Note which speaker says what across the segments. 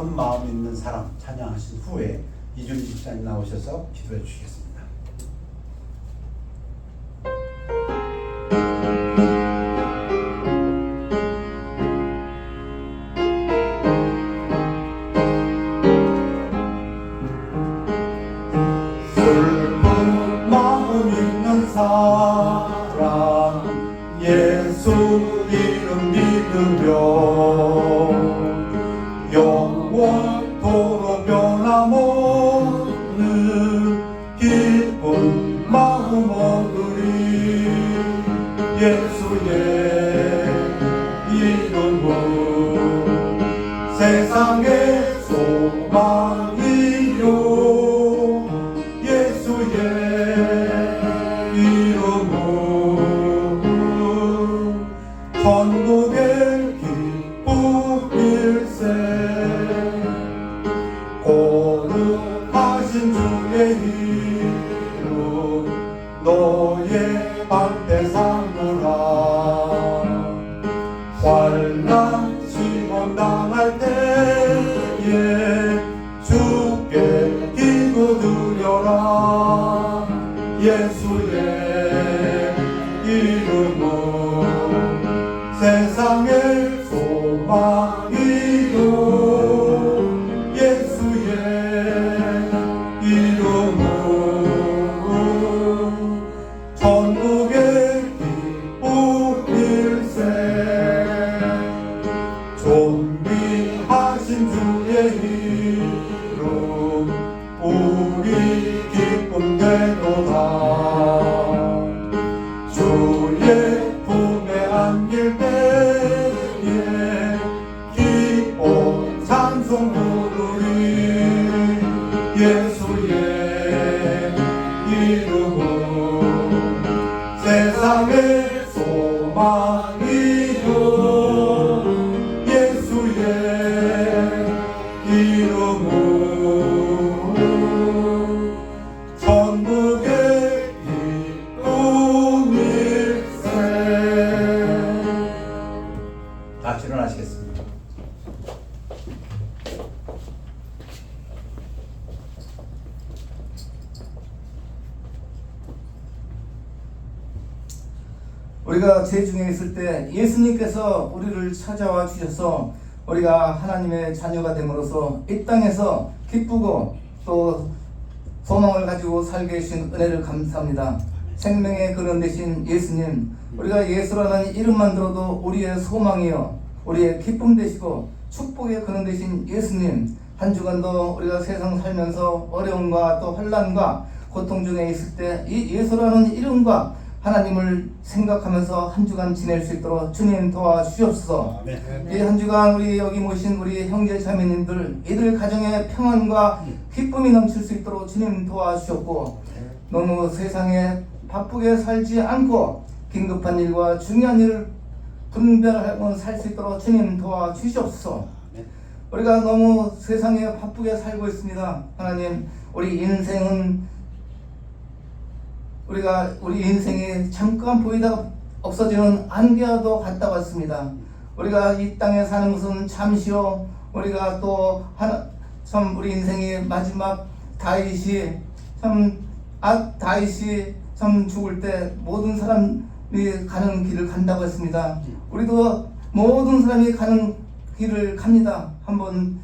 Speaker 1: 한 마음 있는 사람 찬양하신 후에 이준희 집사님 나오셔서 기도해 주시겠습니다. 슬픈 마음 있는 사람 예수 이름 믿으며 영원토록 변함없는 기쁜 마음 얻으리. 예수의 이름은 세상의 소망이요 예수의 이름은 천국의 기쁨일세. 거룩하신 주의 이름 너의 방패 삼으라. 환난 시험 당할 때에 주께 기도드려라. 예수의 이름은 세상의 소망이요 예수의 이름은 천국의 기쁨일세. 존귀하신 주의 이름 우리 기쁨 되도다. 주의 품에 안길 때에 기뻐 찬송 부르리. 예수의 이름은 세상의 소망이요 예수의 이름은 천국의 기쁨일세. 다 일어나시겠습니다.
Speaker 2: 우리가 죄중에 있을 때 예수님께서 우리를 찾아와 주셔서 우리가 하나님의 자녀가 됨으로써 이 땅에서 기쁘고 또 소망을 가지고 살게 해주신 은혜를 감사합니다. 생명의 근원 되신 예수님, 우리가 예수라는 이름만 들어도 우리의 소망이요 우리의 기쁨 되시고 축복의 근원 되신 예수님, 한 주간도 우리가 세상 살면서 어려움과 또 환난과 고통 중에 있을 때 이 예수라는 이름과 하나님을 생각하면서 한 주간 지낼 수 있도록 주님 도와주시옵소서. 이 한 주간 우리 여기 모신 우리 형제 자매님들 이들 가정에 평안과 기쁨이 넘칠 수 있도록 주님 도와주셨고, 너무 세상에 바쁘게 살지 않고 긴급한 일과 중요한 일을 분별하고 살 수 있도록 주님 도와주시옵소서. 우리가 너무 세상에 바쁘게 살고 있습니다. 하나님, 우리 인생이 잠깐 보이다가 없어지는 안개와도 같다 같습니다. 우리가 이 땅에 사는 것은 잠시요. 우리가 또 참 우리 인생의 마지막 다윗이 참 죽을 때 모든 사람이 가는 길을 간다고 했습니다. 우리도 모든 사람이 가는 길을 갑니다. 한번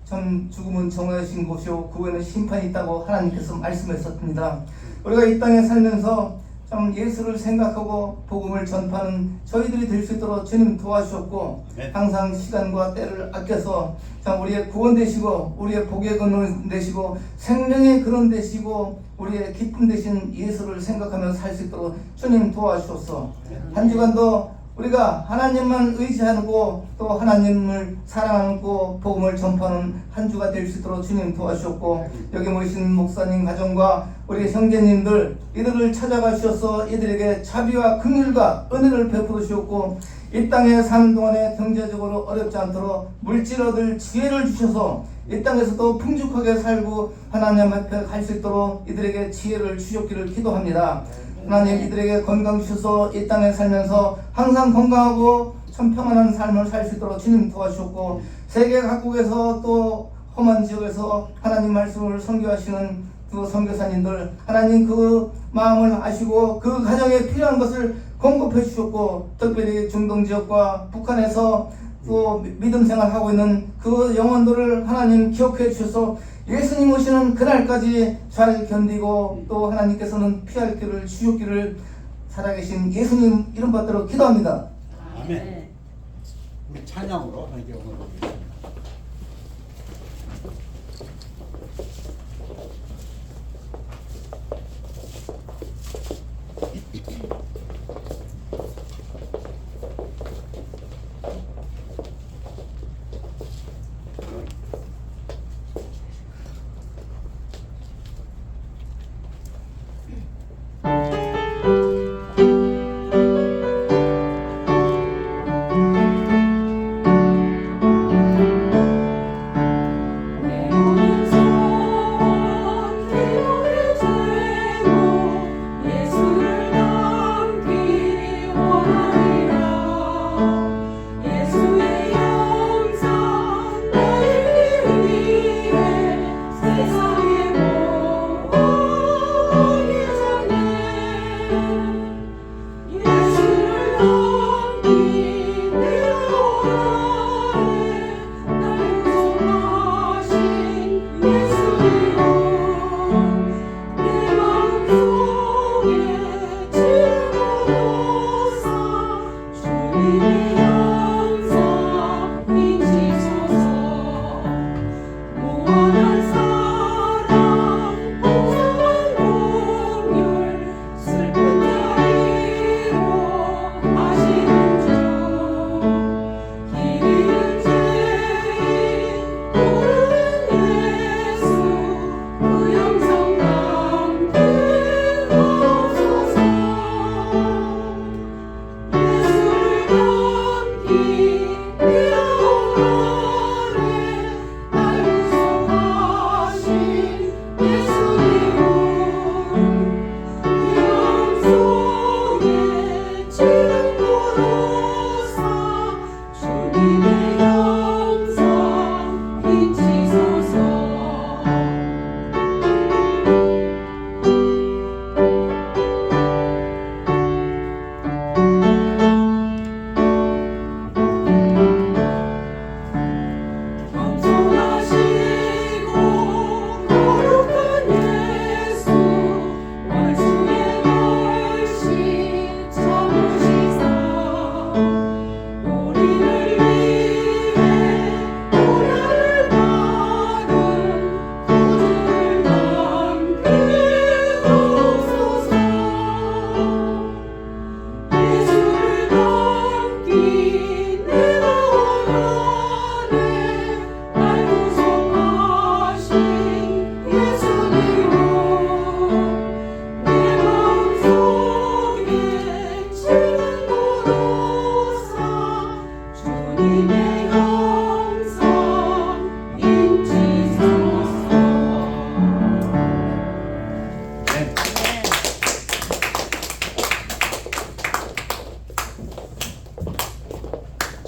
Speaker 2: 참 죽음은 정하신 곳이요 그 후에는 심판이 있다고 하나님께서 말씀하셨습니다. 우리가 이 땅에 살면서 참 예수를 생각하고 복음을 전파하는 저희들이 될 수 있도록 주님 도와주셨고, 항상 시간과 때를 아껴서 참 우리의 구원 되시고 우리의 복의 근원 되시고 생명의 근원 되시고 우리의 기쁨 되신 예수를 생각하며 살 수 있도록 주님 도와주셔서 한 주간도 우리가 하나님만 의지하고 또 하나님을 사랑하고 복음을 전파하는 한 주가 될 수 있도록 주님 도와주셨고, 여기 모이신 목사님 가정과 우리 형제님들 이들을 찾아가 주셔서 이들에게 자비와 긍휼과 은혜를 베풀어 주셨고, 이 땅에 사는 동안에 경제적으로 어렵지 않도록 물질 얻을 지혜를 주셔서 이 땅에서도 풍족하게 살고 하나님 앞에 갈 수 있도록 이들에게 지혜를 주셨기를 기도합니다. 하나님, 이들에게 건강 주셔서 이 땅에 살면서 항상 건강하고 참 평안한 삶을 살 수 있도록 주님 도와주셨고, 세계 각국에서 또 험한 지역에서 하나님 말씀을 선교하시는 그 선교사님들, 하나님 그 마음을 아시고 그 가정에 필요한 것을 공급해 주셨고, 특별히 중동 지역과 북한에서 또 믿음 생활하고 있는 그 영혼들을 하나님 기억해 주셔서 예수님 오시는 그날까지 잘 견디고, 또 하나님께서는 피할 길을 주셨기를 살아계신 예수님 이름 받도록 기도합니다.
Speaker 1: 아멘. 우리 찬양으로 함께 오늘 보겠습니다.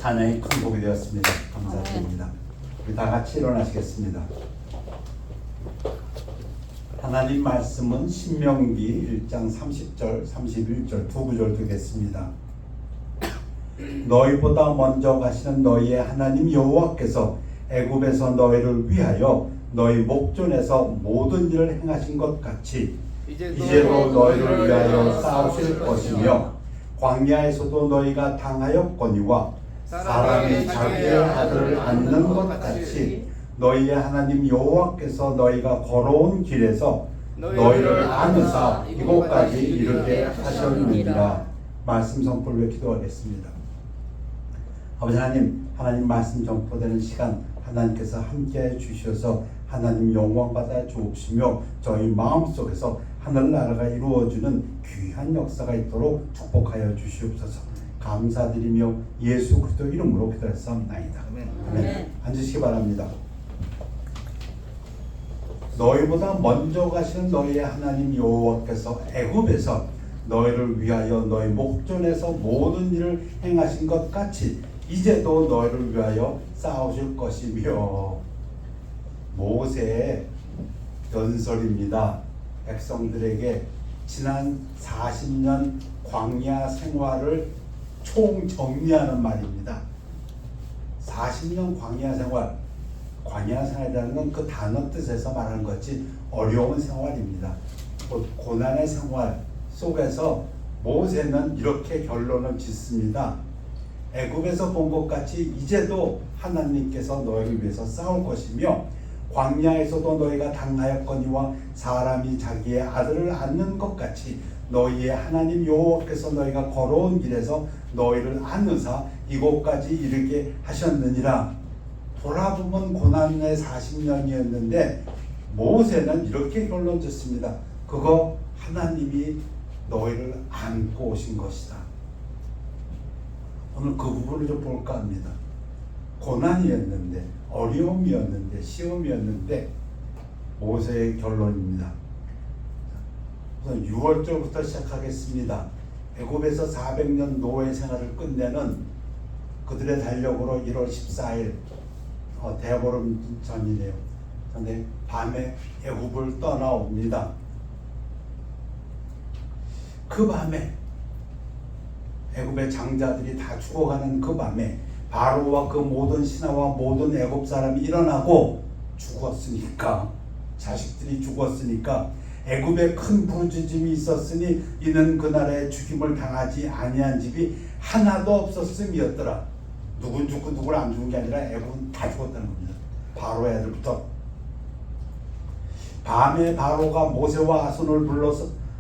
Speaker 1: 찬양이 큰 복이 되었습니다. 감사드립니다. 우리 다 같이 일어나시겠습니다. 하나님 말씀은 신명기 1장 30절, 31절 두 구절 되겠습니다. 너희보다 먼저 가시는 너희의 하나님 여호와께서 애굽에서 너희를 위하여 너희 목전에서 모든 일을 행하신 것 같이 이제도 너희를 위하여 싸우실 것이며 광야에서도 너희가 당하였거니와 사람이 자기의 아들을 안는 것 같이 너희의 하나님 여호와께서 너희가 걸어온 길에서 너희를 안으사 이곳까지 이르게 하셨느니라. 말씀 선포를 기도하겠습니다. 아버지 하나님, 하나님 말씀 선포되는 시간 하나님께서 함께해 주셔서 하나님 영광 받아 주옵시며 저희 마음속에서 하늘나라가 이루어지는 귀한 역사가 있도록 축복하여 주시옵소서. 감사드리며 예수 그리스도 이름으로 기도했사옵나이다. 아멘. 앉으시기 바랍니다. 너희보다 먼저 가신 너희의 하나님 여호와께서 애굽에서 너희를 위하여 너희 목전에서 모든 일을 행하신 것 같이 이제도 너희를 위하여 싸우실 것이며. 모세의 연설입니다. 백성들에게 지난 40년 광야 생활을 총정리하는 말입니다. 40년 광야 생활, 광야 생활이라는 건 그 단어 뜻에서 말하는 것이 어려운 생활입니다. 고난의 생활 속에서 모세는 이렇게 결론을 짓습니다. 애굽에서 본 것 같이 이제도 하나님께서 너희를 위해서 싸울 것이며 광야에서도 너희가 당하였거니와 사람이 자기의 아들을 안는 것 같이 너희의 하나님 여호와께서 너희가 걸어온 길에서 너희를 안으사 이곳까지 이르게 하셨느니라. 돌아보면 고난의 40년이었는데 모세는 이렇게 결론 짓습니다. 그거 하나님이 너희를 안고 오신 것이다. 오늘 그 부분을 좀 볼까 합니다. 고난이었는데, 어려움이었는데, 시험이었는데 모세의 결론입니다. 우선 6월절부터 시작하겠습니다. 애굽에서 400년 노예 생활을 끝내는 그들의 달력으로 1월 14일 대보름 전이네요. 그런데 밤에 애굽을 떠나옵니다. 그 밤에 애굽의 장자들이 다 죽어가는 그 밤에 바로와 그 모든 신하와 모든 애굽 사람이 일어나고 죽었으니까, 자식들이 죽었으니까 애굽에 큰 부르짖음이 있었으니 이는 그 나라에 죽임을 당하지 아니한 집이 하나도 없었음이었더라. 누군 죽고 누구를 안 죽은 게 아니라 애굽은 다 죽었다는 겁니다. 바로의 애들부터. 밤에 바로가 모세와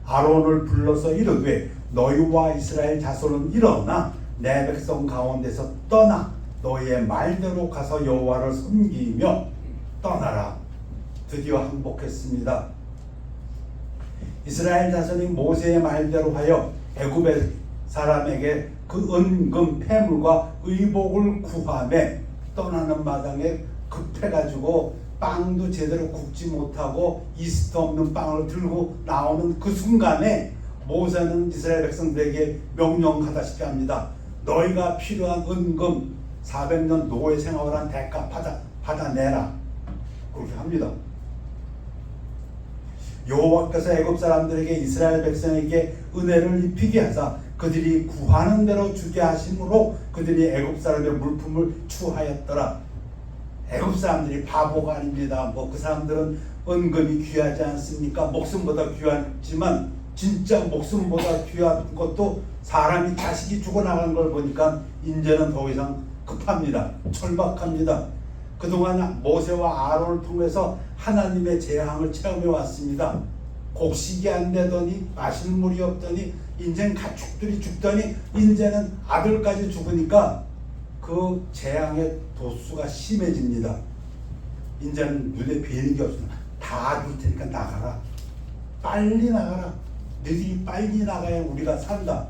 Speaker 1: 아론을 불러서 이르되 너희와 이스라엘 자손은 일어나 내 백성 가운데서 떠나 너희의 말대로 가서 여호와를 섬기며 떠나라. 드디어 항복했습니다. 이스라엘 자손이 모세의 말대로 하여 애굽의 사람에게 그 은금 패물과 의복을 구하매 떠나는 마당에 급해가지고 빵도 제대로 굽지 못하고 이스트 없는 빵을 들고 나오는 그 순간에 모세는 이스라엘 백성들에게 명령하다시피 합니다. 너희가 필요한 은금 400년 노예 생활한 대가 받아내라. 그렇게 합니다. 여호와께서 애굽 사람들에게 이스라엘 백성에게 은혜를 입히게 하사 그들이 구하는 대로 주게 하심으로 그들이 애굽 사람의 물품을 추하였더라. 애굽 사람들이 바보가 아닙니다. 그 사람들은 은금이 귀하지 않습니까? 목숨보다 귀하지만 진짜 목숨보다 귀한 것도 사람이 자식이 죽어나가는 걸 보니까 이제는 더 이상 급합니다. 절박합니다. 그동안 모세와 아론을 통해서 하나님의 재앙을 체험해 왔습니다. 곡식이 안 되더니 마실 물이 없더니 인생 가축들이 죽더니 이제는 아들까지 죽으니까 그 재앙의 도수가 심해집니다. 이제는 눈에 뵈는 게 없습니다. 다 줄 테니까 나가라. 빨리 나가라. 너희들이 빨리 나가야 우리가 산다.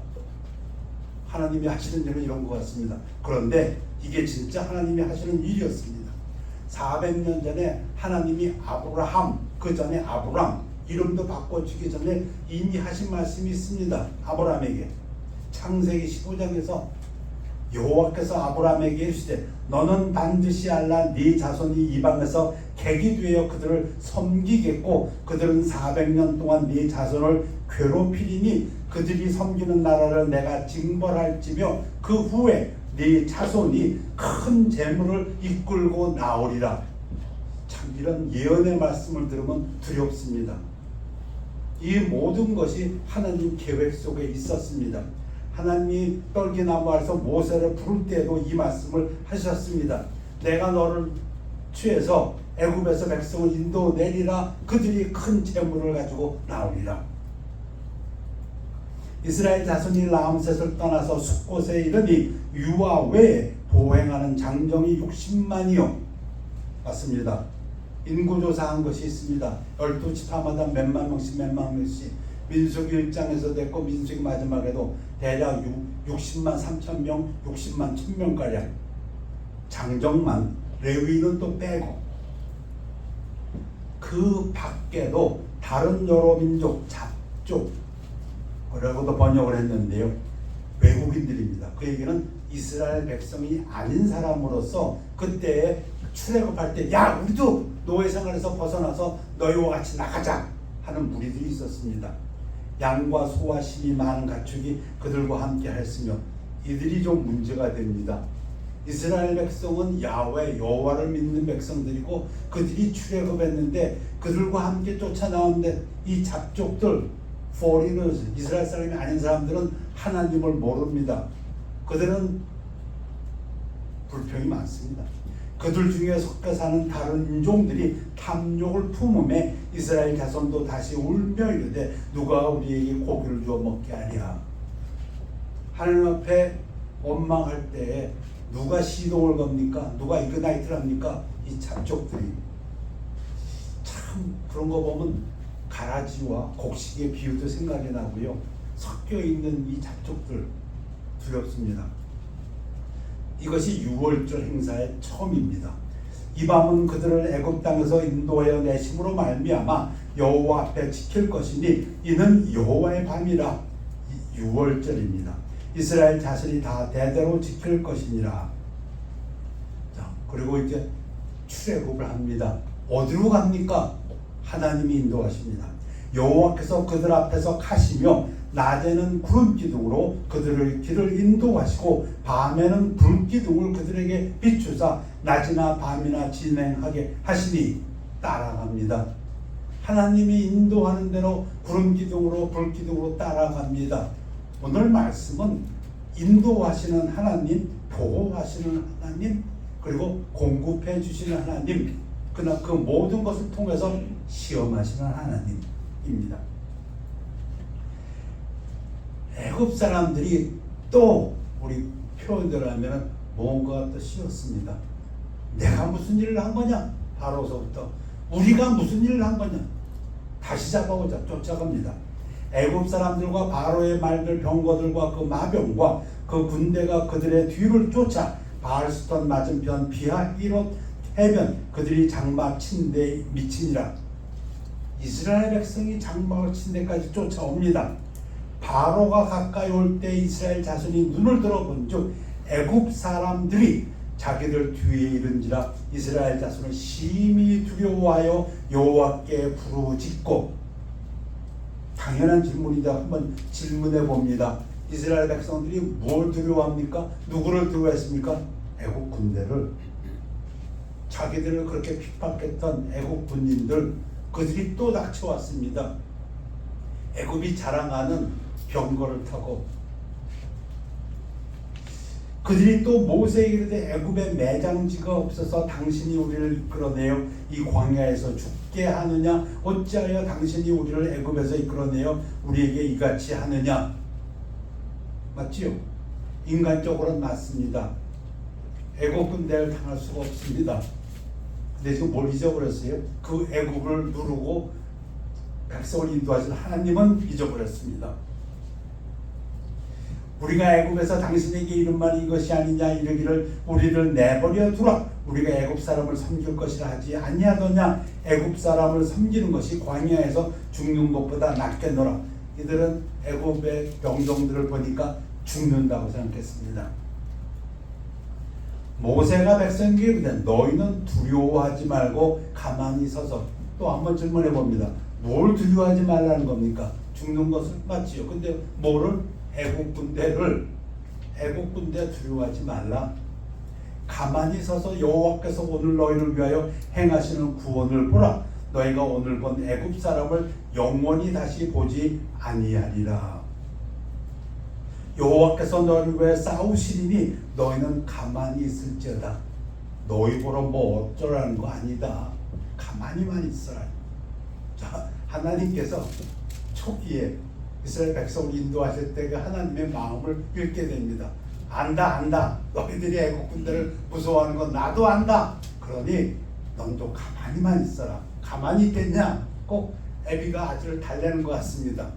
Speaker 1: 하나님이 하시는 일은 이런 것 같습니다. 그런데 이게 진짜 하나님이 하시는 일이었습니다. 400년 전에 하나님이 아브라함, 그 전에 아브람, 이름도 바꿔주기 전에 이미 하신 말씀이 있습니다. 아브라함에게 창세기 15장에서 여호와께서 아브라함에게 이르시되 너는 반드시 알라 네 자손이 이방에서 객이 되어 그들을 섬기겠고 그들은 400년 동안 네 자손을 괴롭히리니 그들이 섬기는 나라를 내가 징벌할지며 그 후에 네 자손이 큰 재물을 이끌고 나오리라. 참 이런 예언의 말씀을 들으면 두렵습니다. 이 모든 것이 하나님 계획 속에 있었습니다. 하나님이 떨기나무 아래서 모세를 부를 때에도 이 말씀을 하셨습니다. 내가 너를 취해서 애굽에서 백성을 인도내리라. 그들이 큰 재물을 가지고 나오리라. 이스라엘 자손이 라암셋을 떠나서 숫곳에 이르니 유아 외에 보행하는 장정이 60만이요. 맞습니다. 인구조사한 것이 있습니다. 12지파마다 몇만 명씩 민수기 1장에서 됐고 민수기 마지막에도 대략 60만 3천 명, 60만 1,000명가량 장정만, 레위는 또 빼고 그 밖에도 다른 여러 민족, 잡족 라고도 번역을 했는데요. 외국인들입니다. 그 얘기는 이스라엘 백성이 아닌 사람으로서 그때 출애굽할 때 야 우리도 노예 생활에서 벗어나서 너희와 같이 나가자 하는 무리들이 있었습니다. 양과 소와 심이 많은 가축이 그들과 함께 했으며 이들이 좀 문제가 됩니다. 이스라엘 백성은 야훼 여호와를 믿는 백성들이고 그들이 출애굽했는데 그들과 함께 쫓아나오는데 이 잡족들 foreigners 이스라엘 사람이 아닌 사람들은 하나님을 모릅니다. 그들은 불평이 많습니다. 그들 중에 섞여 사는 다른 인종들이 탐욕을 품음에 이스라엘 자손도 다시 울며 이르되 누가 우리에게 고기를 주어 먹게 하랴. 하나님 앞에 원망할 때에 누가 시동을 겁니까? 누가 이그나이트를 합니까? 이 잡족들이. 참 그런 거 보면 가라지와 곡식의 비유도 생각이 나고요. 섞여 있는 이 잡족들 두렵습니다. 이것이 유월절 행사의 처음입니다. 이 밤은 그들을 애굽 땅에서 인도하여 내심으로 말미암아 여호와 앞에 지킬 것이니 이는 여호와의 밤이라. 유월절입니다. 이스라엘 자손이 다 대대로 지킬 것이니라. 자, 그리고 이제 출애굽을 합니다. 어디로 갑니까? 하나님이 인도하십니다. 여호와께서 그들 앞에서 가시며 낮에는 구름 기둥으로 그들의 길을 인도하시고 밤에는 불 기둥을 그들에게 비추사 낮이나 밤이나 진행하게 하시니 따라갑니다. 하나님이 인도하는 대로 구름 기둥으로 불 기둥으로 따라갑니다. 오늘 말씀은 인도하시는 하나님, 보호하시는 하나님, 그리고 공급해 주시는 하나님, 그러나 그 모든 것을 통해서 시험하시는 하나님입니다. 애굽 사람들이 또 우리 표현대로 하면 뭔가 또 쉬웠습니다. 내가 무슨 일을 한 거냐? 바로서부터 우리가 무슨 일을 한 거냐? 다시 잡아오자 쫓아갑니다. 애굽 사람들과 바로의 말들 병거들과 그 마병과 그 군대가 그들의 뒤를 쫓아 바알스톤 맞은편 비하히롯 해변 그들이 장막 친 데 미치니라. 이스라엘 백성이 장막을 친 데까지 쫓아옵니다. 바로가 가까이 올 때 이스라엘 자손이 눈을 들어본즉 애굽 사람들이 자기들 뒤에 이른지라 이스라엘 자손은 심히 두려워하여 여호와께 부르짖고. 당연한 질문이다. 한번 질문해 봅니다. 이스라엘 백성들이 뭘 두려워합니까? 누구를 두려워했습니까? 애굽 군대를. 자기들을 그렇게 핍박했던 애굽 군인들, 그들이 또 닥쳐왔습니다. 애굽이 자랑하는 병거를 타고. 그들이 또 모세에게 이르되 애굽에 매장지가 없어서 당신이 우리를 이끌어내어 이 광야에서 죽게 하느냐? 어찌하여 당신이 우리를 애굽에서 이끌어내어 우리에게 이같이 하느냐? 맞지요? 인간적으로는 맞습니다. 애굽 군대를 당할 수가 없습니다. 근데 지금 뭘 잊어버렸어요? 그 애굽을 누르고 백성을 인도하신 하나님은 잊어버렸습니다. 우리가 애굽에서 당신에게 이른 말이 이것이 아니냐 이르기를 우리를 내버려 두라. 우리가 애굽 사람을 섬길 것이라 하지 아니하더냐. 애굽 사람을 섬기는 것이 광야에서 죽는 것보다 낫겠노라. 이들은 애굽의 병정들을 보니까 죽는다고 생각했습니다. 모세가 백성에게 이르되 너희는 두려워하지 말고 가만히 서서. 또 한번 질문해 봅니다. 뭘 두려워하지 말라는 겁니까? 죽는 것을 맞지요. 근데 뭐를? 애국 군대 두려워하지 말라. 가만히 서서 여호와께서 오늘 너희를 위하여 행하시는 구원을 보라. 너희가 오늘 본 애굽 사람을 영원히 다시 보지 아니하리라. 여호와께서 너희를 위해 싸우시리니 너희는 가만히 있을지어다. 너희 보러 뭐 어쩌라는 거 아니다. 가만히만 있어라. 자, 하나님께서 초기에 이스라엘 백성을 인도하실 때 그 하나님의 마음을 읽게 됩니다. 안다. 너희들이 애국 군대를 무서워하는 건 나도 안다. 그러니 너도 가만히만 있어라. 가만히 있겠냐? 꼭 애비가 아들을 달래는 것 같습니다.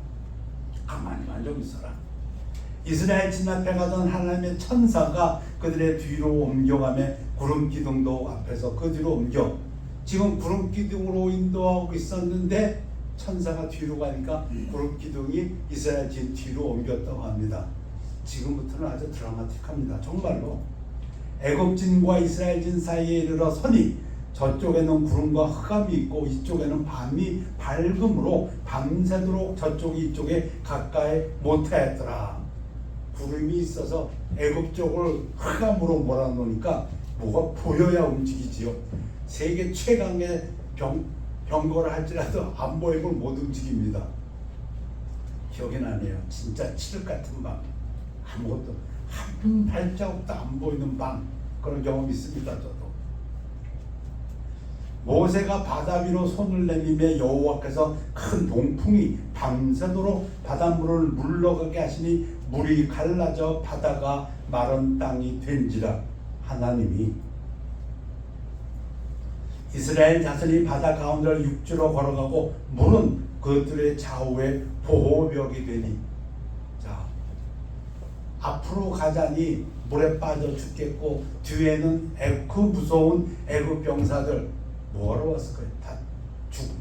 Speaker 1: 가만히만 좀 있어라. 이스라엘 진 앞에 가던 하나님의 천사가 그들의 뒤로 옮겨가며 구름 기둥도 앞에서 그 뒤로 옮겨. 지금 구름 기둥으로 인도하고 있었는데 천사가 뒤로 가니까 구름 기둥이 이스라엘 진 뒤로 옮겼다고 합니다. 지금부터는 아주 드라마틱합니다. 정말로 애굽진과 이스라엘진 사이에 이르러 서니 저쪽에는 구름과 흑암이 있고 이쪽에는 밤이 밝음으로 밤새도록 저쪽이 이쪽에 가까이 못하였더라. 구름이 있어서 애굽 쪽을 흑암으로 몰아놓으니까 뭐가 보여야 움직이지요. 세계 최강의 병거를 할지라도 안 보이면 못 움직입니다. 기억이 나네요. 진짜 칠흑 같은 밤, 아무것도 한 발자국도 안 보이는 밤, 그런 경험이 있습니다. 저도. 모세가 바다 위로 손을 내밀며 여호와께서 큰 동풍이 밤새도록 바닷물을 물러가게 하시니 물이 갈라져 바다가 마른 땅이 된지라. 하나님이 이스라엘 자손이 바다 가운데를 육지로 걸어가고 물은 그들의 좌우에 보호벽이 되니, 자, 앞으로 가자니 물에 빠져 죽겠고 뒤에는 그 무서운 애굽 병사들 뭐하러 왔을까요? 다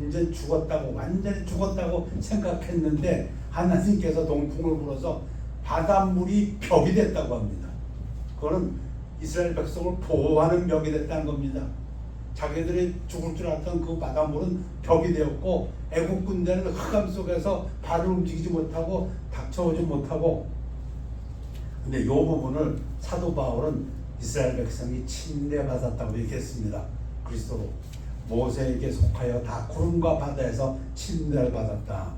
Speaker 1: 이제 죽었다고, 완전히 죽었다고 생각했는데 하나님께서 동풍을 불어서 바닷물이 벽이 됐다고 합니다. 그거는 이스라엘 백성을 보호하는 벽이 됐다는 겁니다. 자기들이 죽을 줄 알았던 그 바닷물은 벽이 되었고 애국 군대는 흑암 속에서 발을 움직이지 못하고 닥쳐오지 못하고. 근데 이 부분을 사도 바울은 이스라엘 백성이 침례받았다고 얘기했습니다. 그리스도로 모세에게 속하여 다 구름과 바다에서 침례를 받았다.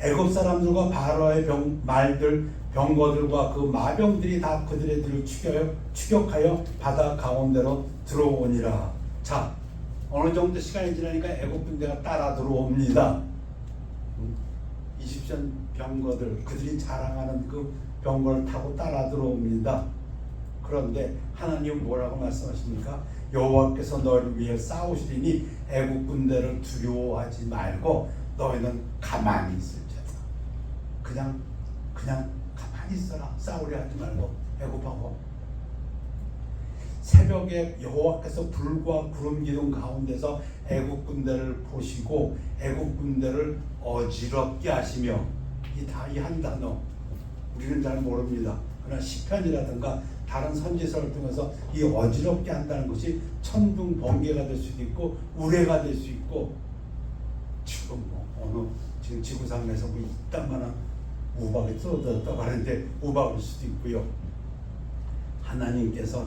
Speaker 1: 애굽 사람들과 바로의 말들 병거들과 그 마병들이 다 그들의 뒤를 추격하여 바다 가운데로 들어오니라. 자, 어느 정도 시간이 지나니까 애굽 군대가 따라 들어옵니다. 이집션 병거들, 그들이 자랑하는 그 병거를 타고 따라 들어옵니다. 그런데 하나님 뭐라고 말씀하십니까? 여호와께서 너희를 위해 싸우시리니 애굽 군대를 두려워하지 말고 너희는 가만히 있을지어다. 그냥 가만히 있어라. 싸우려 하지 말고. 애굽하고 새벽에 여호와께서 불과 구름 기둥 가운데서 애굽 군대를 보시고 애굽 군대를 어지럽게 하시며, 이 한 단어 우리는 잘 모릅니다. 그러나 시편이라든가 다른 선지서를 통해서 이 어지럽게 한다는 것이 천둥 번개가 될 수도 있고 우레가 될 수 있고, 지금 지금 지구상에서 뭐 이딴만한 우박이 쏟아졌다고 하는데 우박일 수도 있고요. 하나님께서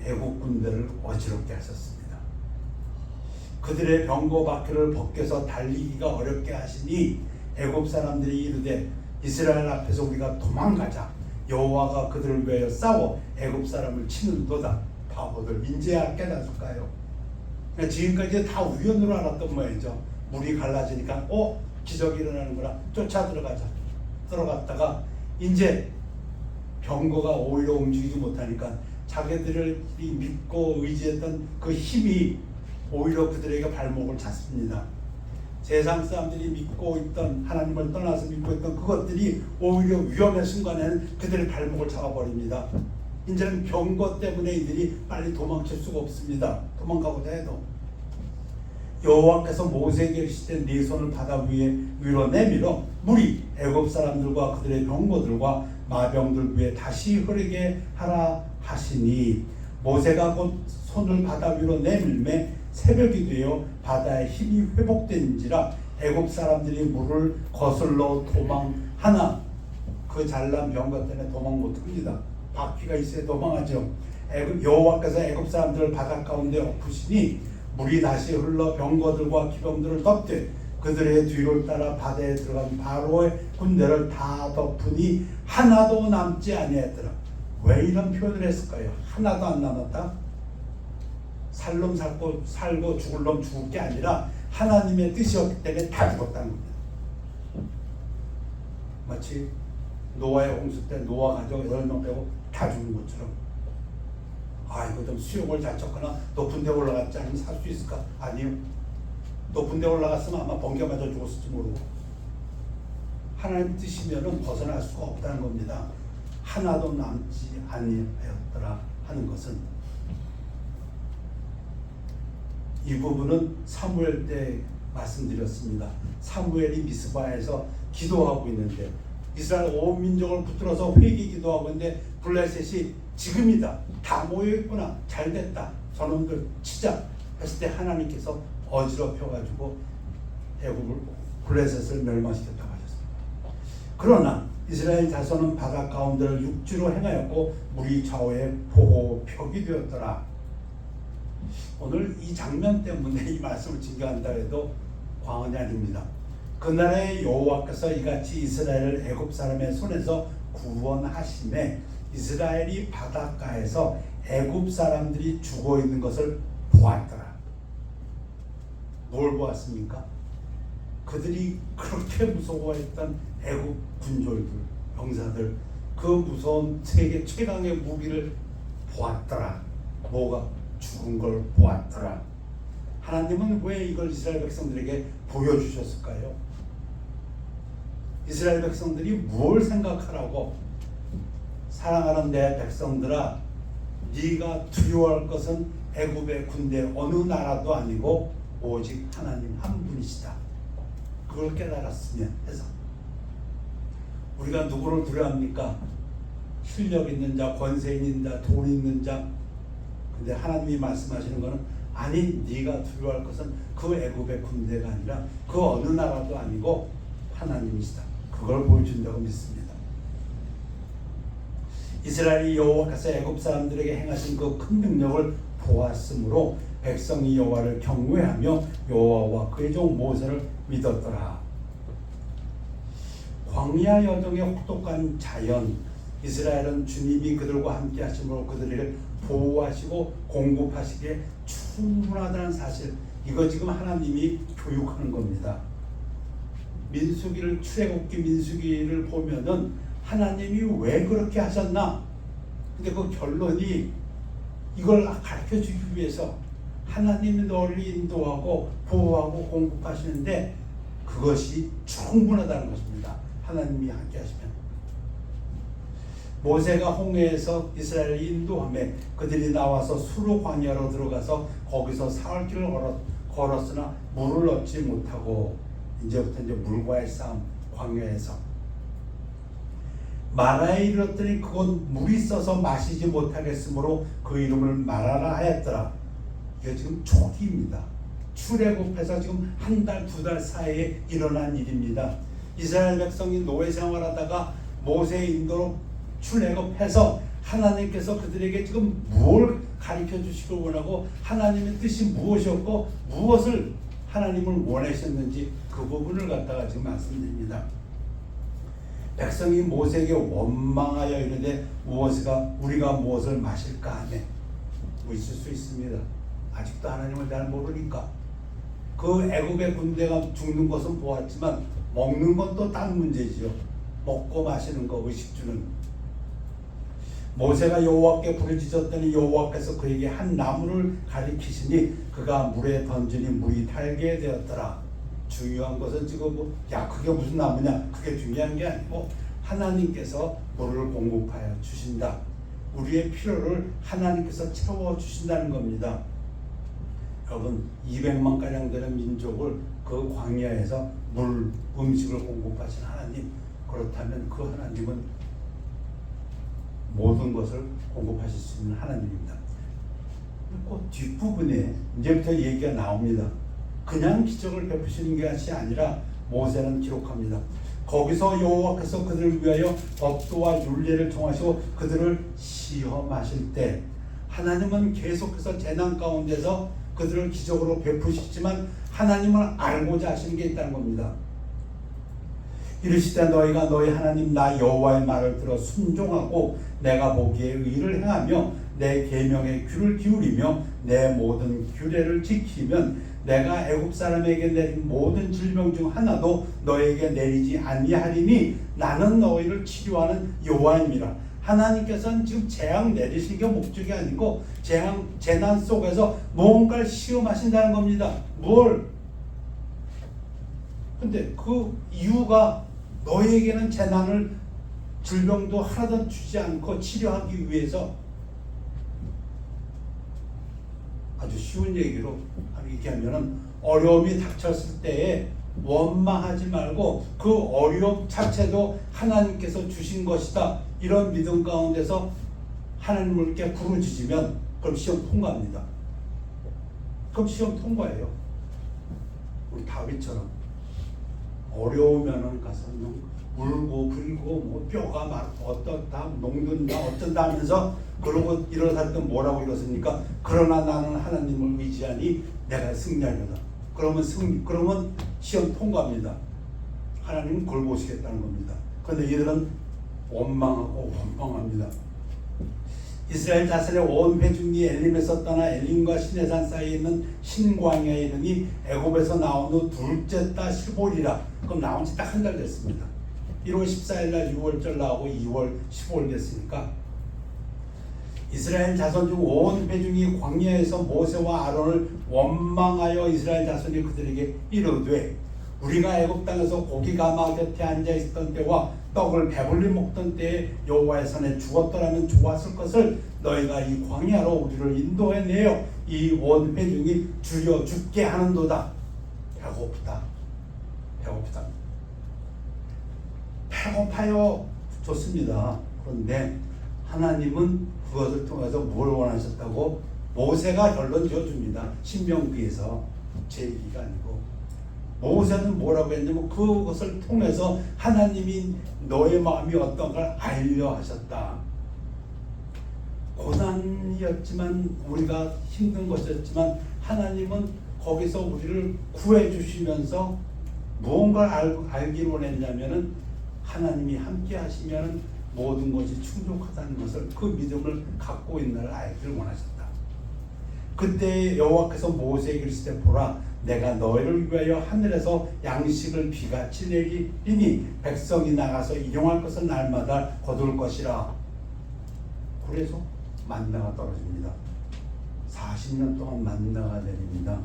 Speaker 1: 애국 군대를 어지럽게 하셨습니다. 그들의 병거 바퀴를 벗겨서 달리기가 어렵게 하시니 애굽 사람들이 이르되 이스라엘 앞에서 우리가 도망가자. 여호와가 그들을 위하여 싸워 애굽 사람을 치는도다. 바보들, 인제야 깨닫을까요? 지금까지 다 우연으로 알았던 모양이죠. 물이 갈라지니까 기적이 일어나는구나, 쫓아 들어가자. 들어갔다가 이제 병거가 오히려 움직이지 못하니까 자기들을 믿고 의지했던 그 힘이 오히려 그들에게 발목을 잡습니다. 세상 사람들이 믿고 있던, 하나님을 떠나서 믿고 있던 그것들이 오히려 위험의 순간에는 그들의 발목을 잡아버립니다. 이제는 병거 때문에 이들이 빨리 도망칠 수가 없습니다. 도망가고자 해도. 여호와께서 모세에게 이르시되 네 손을 바다 위로 내밀어 물이 애굽 사람들과 그들의 병거들과 마병들 위에 다시 흐르게 하라 하시니, 모세가 곧 손을 바다 위로 내밀매 새벽이 되어 바다의 힘이 회복된지라 애굽 사람들이 물을 거슬러 도망하나 그 잘난 병거 때문에 도망 못합니다. 바퀴가 있어야 도망하죠. 여호와께서 애굽 사람들을 바다 가운데 엎으시니 물이 다시 흘러 병거들과 기병들을 덮되 그들의 뒤를 따라 바다에 들어간 바로의 군대를 다 덮으니 하나도 남지 아니하더라. 왜 이런 표현을 했을까요? 하나도 안 남았다. 살 놈 살고 죽을 놈 죽을 게 아니라 하나님의 뜻이었기 때문에 다 죽었다는 겁니다. 마치 노아의 홍수 때 노아 가족 8명 빼고 다 죽은 것처럼, 이거 좀 수욕을 잘 쳤거나 높은 데 올라갔지 않으면 살 수 있을까? 아니요. 높은 데 올라갔으면 아마 번개 맞아 죽었을지 모르고. 하나님 뜻이면은 벗어날 수가 없다는 겁니다. 하나도 남지 아니하였더라 하는 것은, 이 부분은 사무엘 때 말씀드렸습니다. 사무엘이 미스바에서 기도하고 있는데 이스라엘 온 민족을 붙들어서 회개 기도하고 있는데 블레셋이 지금이다. 다 모여있구나. 잘됐다. 저놈들 치자. 했을 때 하나님께서 어지럽혀가지고 애굽을 블레셋을 멸망시켰다고 하셨습니다. 그러나 이스라엘 자손은 바다 가운데를 육지로 행하였고 물이 좌우에 보호벽이 되었더라. 오늘 이 장면 때문에 이 말씀을 증거한다 해도 과언이 아닙니다. 그날에 여호와께서 이같이 이스라엘을 애굽 사람의 손에서 구원하심에 이스라엘이 바닷가에서 애굽 사람들이 죽어 있는 것을 보았더라. 뭘 보았습니까? 그들이 그렇게 무서워했던 애굽 군졸들, 병사들, 그 무서운 세계 최강의 무기를 보았더라. 뭐가? 죽은 걸 보았더라. 하나님은 왜 이걸 이스라엘 백성들에게 보여주셨을까요? 이스라엘 백성들이 뭘 생각하라고? 사랑하는 내 백성들아, 네가 두려워할 것은 애굽의 군대 어느 나라도 아니고 오직 하나님 한 분이시다. 그걸 깨달았으면 해서 우리가 누구를 두려워합니까? 실력 있는 자, 권세 있는 자, 돈 있는 자. 근데 하나님이 말씀하시는 것은 아니, 네가 두려워할 것은 그 애굽의 군대가 아니라 그 어느 나라도 아니고 하나님이시다. 그걸 보여준다고 믿습니다. 이스라엘이 여호와께서 애굽 사람들에게 행하신 그 큰 능력을 보았으므로 백성이 여호와를 경외하며 여호와와 그의 종 모세를 믿었더라. 광야 여정의 혹독한 자연, 이스라엘은 주님이 그들과 함께 하심으로 그들을 보호하시고 공급하시기에 충분하다는 사실, 이거 지금 하나님이 교육하는 겁니다. 민수기를, 출애굽기 민수기를 보면은 하나님이 왜 그렇게 하셨나? 근데 그 결론이 이걸 가르쳐 주기 위해서 하나님이 너를 인도하고 보호하고 공급하시는데 그것이 충분하다는 것입니다. 하나님이 함께 하시면. 모세가 홍해에서 이스라엘을 인도하며 그들이 나와서 수르 광야로 들어가서 거기서 사흘 길을 걸었으나 물을 얻지 못하고 이제부터 이제 물과의 싸움, 광야에서 마라에 이르렀더니 그곳 물이 써서 마시지 못하겠으므로 그 이름을 마라라 하였더라. 이게 지금 초기입니다. 출애굽해서 지금 한 달, 두 달 사이에 일어난 일입니다. 이스라엘 백성이 노예 생활하다가 모세의 인도로 출애굽해서 하나님께서 그들에게 지금 무엇을 가르쳐 주시길 원하고 하나님의 뜻이 무엇이었고 무엇을 하나님을 원하셨는지 그 부분을 갖다가 지금 말씀드립니다. 백성이 모세에게 원망하여 이르되 모세가 우리가 무엇을 마실까 하네. 뭐 있을 수 있습니다. 아직도 하나님을 잘 모르니까. 그 애굽의 군대가 죽는 것은 보았지만 먹는 건 또 딴 문제지요. 먹고 마시는 거, 의식주는. 모세가 여호와께 부르짖었더니 여호와께서 그에게 한 나무를 가리키시니 그가 물에 던지니 물이 달게 되었더라. 중요한 것은 지금 그게 무슨 나무냐, 그게 중요한 게 아니고 하나님께서 물을 공급하여 주신다. 우리의 필요를 하나님께서 채워 주신다는 겁니다. 여러분, 200만 가량 되는 민족을 그 광야에서 물, 음식을 공급하신 하나님, 그렇다면 그 하나님은 모든 것을 공급하실 수 있는 하나님입니다. 그 뒷부분에 이제부터 얘기가 나옵니다. 그냥 기적을 베푸시는 것이 아니라 모세는 기록합니다. 거기서 여호와께서 그들을 위하여 법도와 율례를 정하시고 그들을 시험하실 때 하나님은 계속해서 재난 가운데서 그들을 기적으로 베푸시지만 하나님을 알고자 하시는 게 있다는 겁니다. 이르시되 너희가 너희 하나님 나 여호와의 말을 들어 순종하고 내가 보기에 의를 행하며 내 계명에 귀를 기울이며 내 모든 규례를 지키면 내가 애굽 사람에게 내린 모든 질병 중 하나도 너에게 내리지 아니하리니 나는 너희를 치료하는 여호와임이라. 하나님께서는 지금 재앙 내리시는 게 목적이 아니고 재난 속에서 뭔가를 시험하신다는 겁니다. 뭘? 근데 그 이유가 너희에게는 재난을, 질병도 하나도 주지 않고 치료하기 위해서 아주 쉬운 얘기로 얘기하면은 어려움이 닥쳤을 때에 원망하지 말고 그 어려움 자체도 하나님께서 주신 것이다. 이런 믿음 가운데서 하나님을 이렇게 부르짖으면 그럼 시험 통과합니다. 그럼 시험 통과예요. 우리 다윗처럼 어려우면은 가서 울고 불고 뭐 뼈가 막 어떻다 농든다 어쩐다 하면서 그러고 일어날 때 뭐라고 이러습니까? 그러나 나는 하나님을 의지하니 내가 승리하리로다. 그러면 시험 통과합니다. 하나님은 그걸 보시겠다는 겁니다. 그런데 이들은 원망하고 원망합니다. 이스라엘 자손의 온 회중이 엘림에서 떠나 엘림과 시내산 사이에 있는 신광야에 이르니 애굽에서 나온 후 둘째 달 15일이라. 그럼 나온 지 딱 한 달 됐습니다. 1월 14일 날 6월절 나오고 2월 15일 됐으니까 이스라엘 자손 중 온 회중이 광야에서 모세와 아론을 원망하여 이스라엘 자손이 그들에게 이르되 우리가 애굽 땅에서 고기 가마 곁에 앉아 있었던 때와 떡을 배불리 먹던 때에 여호와의 손에 죽었더라면 좋았을 것을 너희가 이 광야로 우리를 인도해내어 이 온 회중이 줄여 죽게 하는도다. 배고파요. 좋습니다. 그런데 하나님은 그것을 통해서 뭘 원하셨다고? 모세가 결론 지어줍니다. 신명기에서 제 얘기가 아니고 모세는 뭐라고 했냐면 그것을 통해서 하나님이 너의 마음이 어떤 걸 알려 하셨다. 고난이었지만 우리가 힘든 것이었지만 하나님은 거기서 우리를 구해 주시면서 무언가를 알기를 원했냐면은 하나님이 함께 하시면 모든 것이 충족하다는 것을 그 믿음을 갖고 있는 걸 알기를 원하셨다. 그때 여호와께서 모세에게 이르시되 보라 내가 너희를 위하여 하늘에서 양식을 비같이 내리니 백성이 나가서 일용할 것을 날마다 거둘 것이라. 그래서 만나가 떨어집니다. 40년 동안 만나가 내립니다.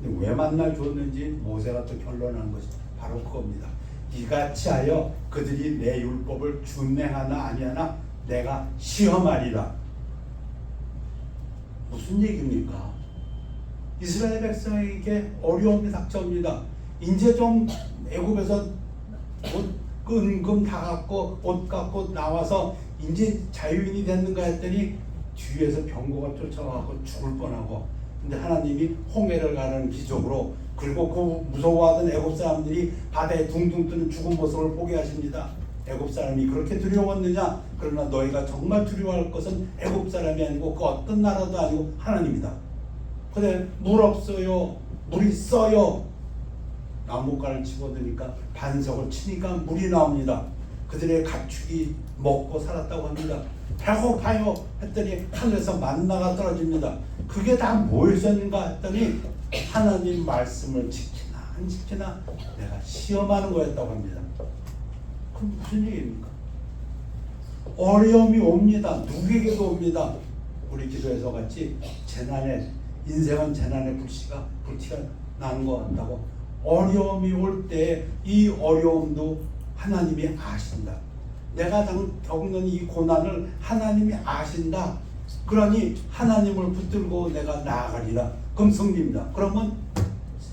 Speaker 1: 근데 왜 만나를 줬는지 모세가 또 결론한 것이 바로 그겁니다. 이같이 하여 그들이 내 율법을 준행하나 아니하나 내가 시험하리라. 무슨 얘기입니까? 이스라엘 백성에게 어려움이 닥쳐옵니다. 이제 좀 애굽에서 은금 다 갖고 옷 갖고 나와서 이제 자유인이 됐는가 했더니 뒤에서 병거가 쫓아와서 죽을 뻔하고, 근데 하나님이 홍해를 가르는 기적으로, 그리고 그 무서워하던 애굽 사람들이 바다에 둥둥 뜨는 죽은 모습을 보게 하십니다. 애굽 사람이 그렇게 두려웠느냐? 그러나 너희가 정말 두려워할 것은 애굽 사람이 아니고 그 어떤 나라도 아니고 하나님이다. 근데 물 없어요. 물이 써요. 나뭇가를 집어드니까 반석을 치니까 물이 나옵니다. 그들의 가축이 먹고 살았다고 합니다. 배고파요 했더니 하늘에서 만나가 떨어집니다. 그게 다 뭐였는가 했더니 하나님 말씀을 지키나 안 지키나 내가 시험하는 거였다고 합니다. 그럼 무슨 얘기입니까? 어려움이 옵니다. 누구에게도 옵니다. 우리 기도에서 같이 재난에, 인생은 재난의 불씨가 나는 것 같다고. 어려움이 올 때 이 어려움도 하나님이 아신다. 내가 겪는 이 고난을 하나님이 아신다. 그러니 하나님을 붙들고 내가 나아가리라. 그럼 승리입니다. 그러면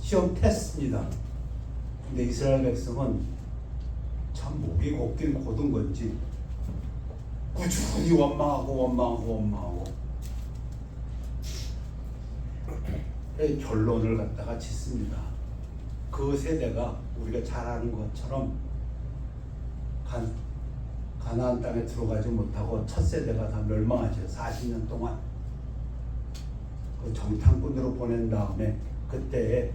Speaker 1: 시험 테스트입니다. 근데 이스라엘 백성은 참 목이 곱긴 고든 건지 꾸준히 원망하고 결론을 갖다가 짓습니다. 그 세대가 우리가 잘 아는 것처럼 가나안 땅에 들어가지 못하고 첫 세대가 다 멸망하죠. 40년 동안 그 정탐꾼으로 보낸 다음에 그때에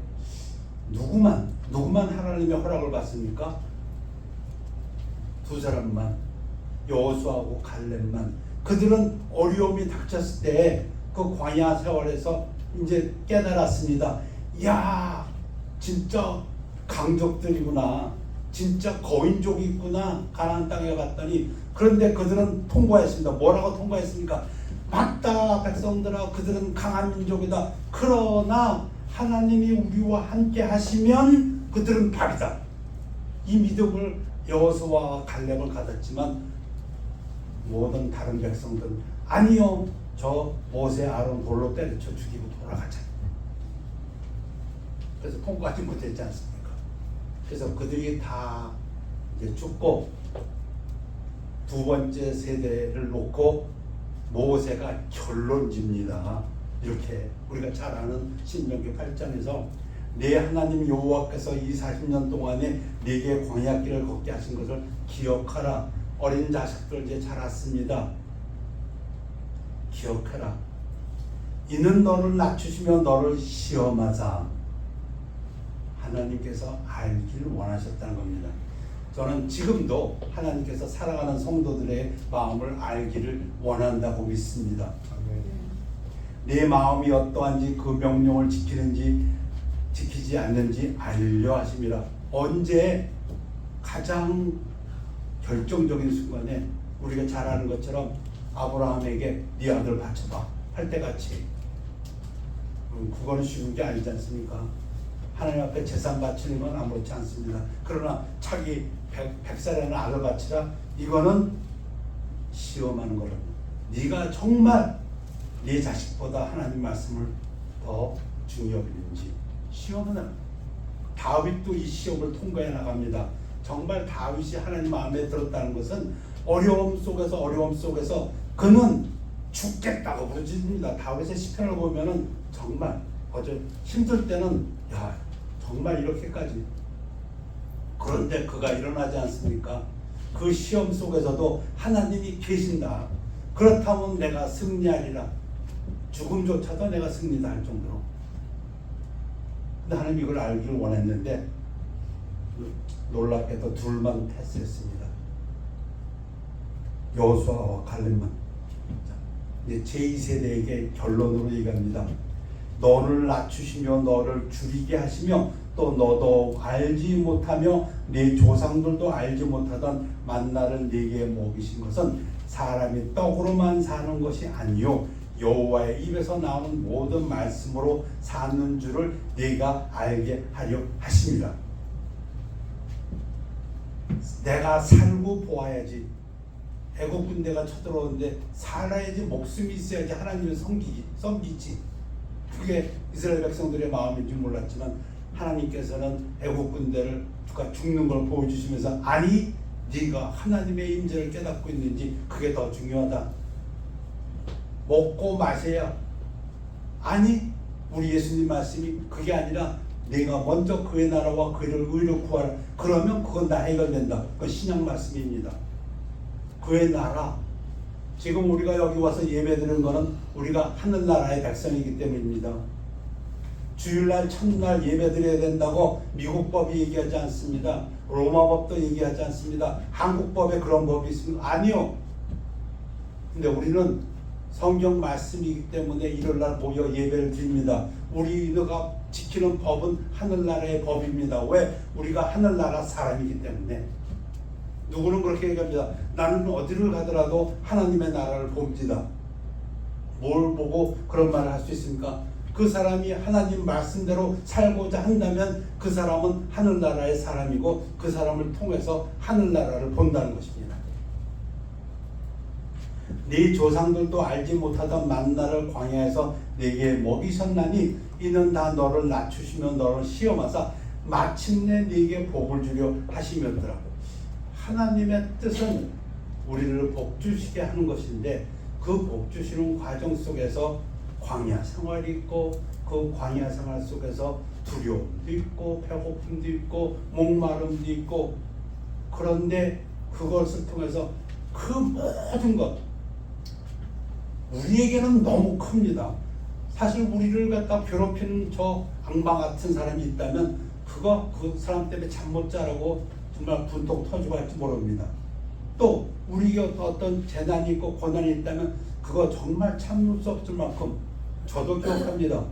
Speaker 1: 누구만 하나님의 허락을 받습니까? 두 사람만, 여호수아하고 갈렙만. 그들은 어려움이 닥쳤을 때 그 광야 세월에서 이제 깨달았습니다. 야, 진짜 강적들이구나. 진짜 거인족이 있구나. 가나안 땅에 갔더니. 그런데 그들은 통과했습니다. 뭐라고 통과했습니까? 맞다 백성들아, 그들은 강한 민족이다. 그러나 하나님이 우리와 함께 하시면 그들은 밥이다. 이 믿음을 여호수아와 갈렙을 가졌지만 모든 다른 백성들은 아니요, 저 모세 아론 돌로 때려쳐 죽이고 돌아가자. 그래서 통과하지 못했지 않습니까? 그래서 그들이 다 이제 죽고 두 번째 세대를 놓고 모세가 결론집니다. 이렇게 우리가 잘 아는 신명기 8장에서 내 하나님 여호와께서 이 40년 동안에 네게 광야길을 걷게 하신 것을 기억하라. 어린 자식들 이제 자랐습니다. 기억하라. 이는 너를 낮추시며 너를 시험하사 하나님께서 알기를 원하셨다는 겁니다. 저는 지금도 하나님께서 사랑하는 성도들의 마음을 알기를 원한다고 믿습니다. 내 마음이 어떠한지 그 명령을 지키는지 지키지 않는지 알려 하심이라. 언제 가장 결정적인 순간에 우리가 잘 아는 것처럼 아브라함에게 네 아들 바쳐봐 할 때같이 그거는 쉬운 게 아니지 않습니까? 하나님 앞에 재산 바치는 건 아무렇지 않습니다. 그러나 자기 100살이라는 아들 바치라, 이거는 시험하는 거랍니다. 네가 정말 네 자식보다 하나님 말씀을 더 중요히 여기는지 시험은 다윗도 이 시험을 통과해 나갑니다. 정말 다윗이 하나님 마음에 들었다는 것은 어려움 속에서 그는 죽겠다고 부르짖습니다. 다윗의 시편을 보면은 정말 어제 힘들 때는 야 정말 이렇게까지. 그런데 그가 일어나지 않습니까? 그 시험 속에서도 하나님이 계신다. 그렇다면 내가 승리하리라. 죽음조차도 내가 승리다 할 정도로. 근데 하나님 이걸 알기를 원했는데 놀랍게도 둘만 패스했습니다. 여호수아와 갈렙만. 제2세대에게 결론으로 얘기합니다. 너를 낮추시며 너를 줄이게 하시며 또 너도 알지 못하며 네 조상들도 알지 못하던 만나를 네게 먹이신 것은 사람이 떡으로만 사는 것이 아니요 여호와의 입에서 나오는 모든 말씀으로 사는 줄을 네가 알게 하려 하심이라. 내가 살고 보아야지. 애국 군대가 쳐들어오는데 살아야지, 목숨이 있어야지 하나님을 섬기지. 그게 이스라엘 백성들의 마음인지 몰랐지만 하나님께서는 애국 군대를 누가 죽는 걸 보여주시면서 아니 네가 하나님의 임재를 깨닫고 있는지 그게 더 중요하다. 먹고 마셔야. 아니 우리 예수님 말씀이 그게 아니라 네가 먼저 그의 나라와 그의 의를 구하라. 그러면 그건 다 해결된다. 그건 신약 말씀입니다. 그의 나라. 지금 우리가 여기 와서 예배드리는 것은 우리가 하늘나라의 백성이기 때문입니다. 주일날 첫날 예배드려야 된다고 미국 법이 얘기하지 않습니다. 로마 법도 얘기하지 않습니다. 한국 법에 그런 법이 있습니다. 아니요. 근데 우리는 성경 말씀이기 때문에 일요일날 모여 예배를 드립니다. 우리가 지키는 법은 하늘나라의 법입니다. 왜? 우리가 하늘나라 사람이기 때문에. 누구는 그렇게 얘기합니다. 나는 어디를 가더라도 하나님의 나라를 봅니다. 뭘 보고 그런 말을 할 수 있습니까? 그 사람이 하나님 말씀대로 살고자 한다면 그 사람은 하늘나라의 사람이고 그 사람을 통해서 하늘나라를 본다는 것입니다. 네 조상들도 알지 못하던 만나를 광야에서 네게 먹이셨나니 이는 다 너를 낮추시며 너를 시험하사 마침내 네게 복을 주려 하시며더라. 하나님의 뜻은 우리를 복 주시게 하는 것인데 그 복 주시는 과정 속에서 광야 생활이 있고 그 광야 생활 속에서 두려움도 있고 배고픔도 있고 목마름도 있고, 그런데 그것을 통해서 그 모든 것 우리에게는 너무 큽니다. 사실 우리를 갖다 괴롭히는 저 악마 같은 사람이 있다면 그 사람 때문에 잠 못 자라고 정말 분통 터지고 할지 모릅니다. 또 우리에게 어떤 재난이 있고 고난이 있다면 그거 정말 참을 수 없을 만큼 저도 기억합니다.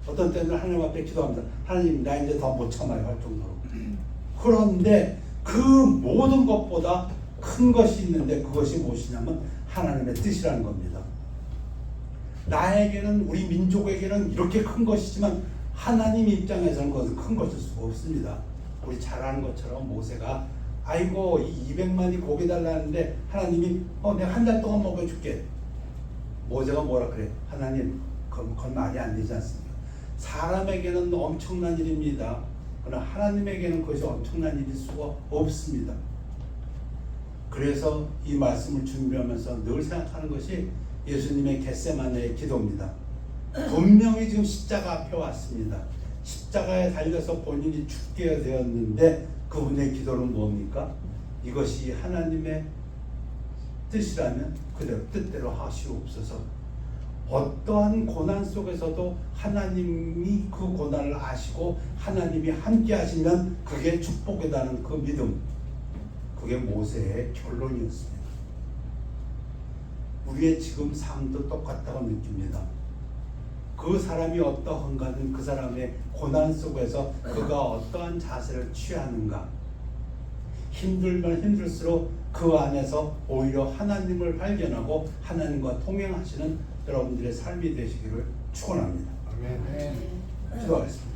Speaker 1: 어떤 때는 하나님 앞에 기도합니다. 하나님 나 이제 더 못 참아요 할 정도로. 그런데 그 모든 것보다 큰 것이 있는데 그것이 무엇이냐면 하나님의 뜻이라는 겁니다. 나에게는, 우리 민족에게는 이렇게 큰 것이지만 하나님 입장에서는 그것은 큰 것일 수가 없습니다. 우리 잘 아는 것처럼 모세가 아이고 이 200만이 고기 달라는데 하나님이 내가 한 달 동안 먹여줄게. 모세가 뭐라 그래? 하나님, 그건 말이 안 되지 않습니까? 사람에게는 엄청난 일입니다. 그러나 하나님에게는 그것이 엄청난 일일 수가 없습니다. 그래서 이 말씀을 준비하면서 늘 생각하는 것이 예수님의 겟세마네의 기도입니다. 분명히 지금 십자가 앞에 왔습니다. 십자가에 달려서 본인이 죽게 되었는데 그분의 기도는 뭡니까? 이것이 하나님의 뜻이라면 그대로 뜻대로 하시옵소서. 어떠한 고난 속에서도 하나님이 그 고난을 아시고 하나님이 함께 하시면 그게 축복이라는 그 믿음, 그게 모세의 결론이었습니다. 우리의 지금 삶도 똑같다고 느낍니다. 그 사람이 어떠한가는 그 사람의 고난 속에서 그가 어떠한 자세를 취하는가, 힘들면 힘들수록 그 안에서 오히려 하나님을 발견하고 하나님과 동행하시는 여러분들의 삶이 되시기를 축원합니다.
Speaker 3: 아멘.
Speaker 1: 기도하겠습니다.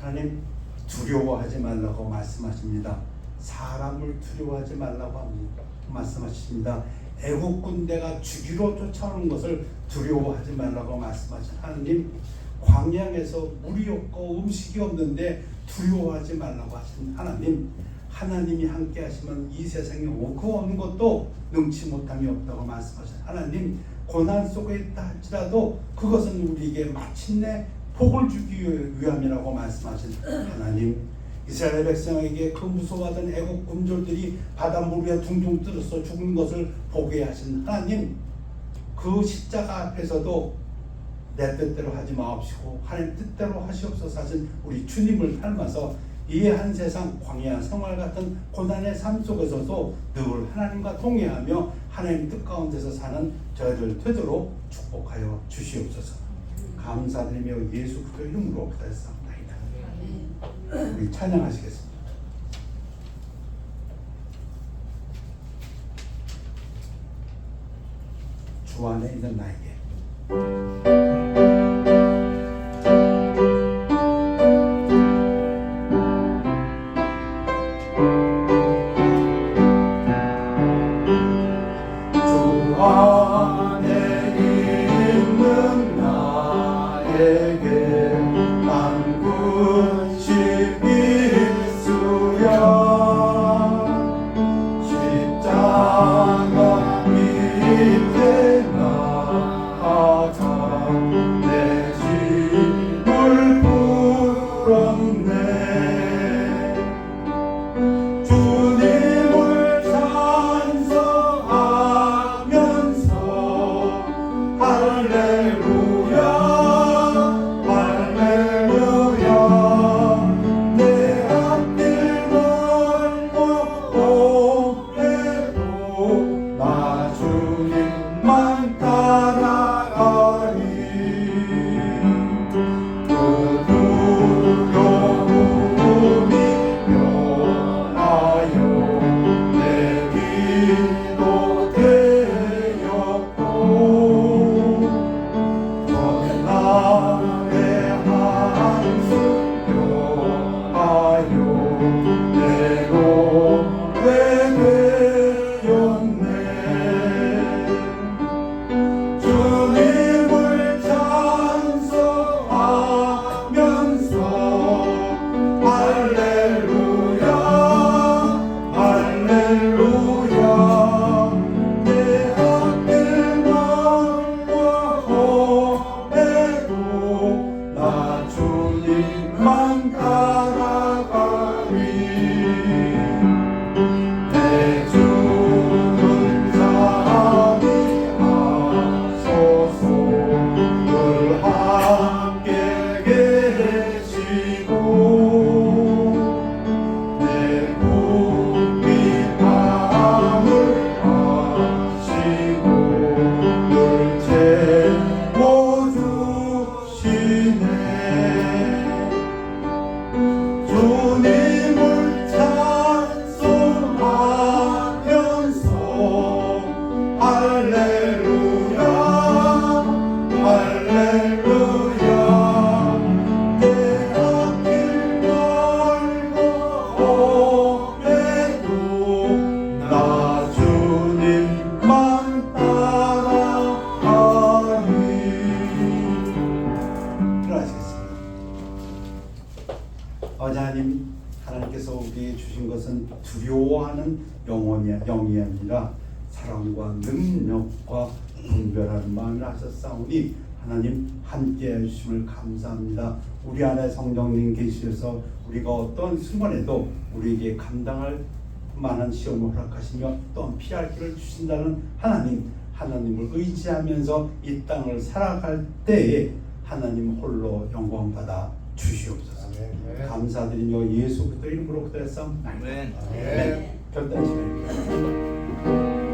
Speaker 1: 하나님, 두려워하지 말라고 말씀하십니다. 사람을 두려워하지 말라고 합니다. 말씀하십니다. 애국 군대가 죽이러 쫓아오는 것을 두려워하지 말라고 말씀하신 하나님, 광야에서 물이 없고 음식이 없는데 두려워하지 말라고 하신 하나님, 하나님이 함께 하시면 이 세상에 그 어느 것도 능치 못함이 없다고 말씀하신 하나님, 고난 속에 있다 할지라도 그것은 우리에게 마침내 복을 주기 위함이라고 말씀하신 하나님, 이스라엘 백성에게 그 무서워하던 애국 군졸들이 바닷물 위에 둥둥 뜨러서 죽는 것을 보게 하신 하나님, 그 십자가 앞에서도 내 뜻대로 하지 마옵시고 하나님 뜻대로 하시옵소서 하신 우리 주님을 닮아서 이 한 세상 광야 생활 같은 고난의 삶 속에서도 늘 하나님과 동행하며 하나님 뜻 가운데서 사는 저희들 되도록 축복하여 주시옵소서. 감사드리며 예수 그리스도의 이름으로 기도했사옵나이다. 우리 찬양하시겠습니다. 주 안에 있는 나에게. 두려워하는 영이 아니라 사랑과 능력과 분별하는 마음을 하셨사오니 하나님 함께 해주심을 감사합니다. 우리 안에 성령님 계시셔서 우리가 어떤 순간에도 우리에게 감당할 만한 시험을 허락하시며 또한 피할 길을 주신다는 하나님을 의지하면서 이 땅을 살아갈 때에 하나님 홀로 영광 받아 주시옵소서. 감사드리며 예수 그리스도 이름으로 기도했사옵나이다. 아멘. 결단하시겠습니다.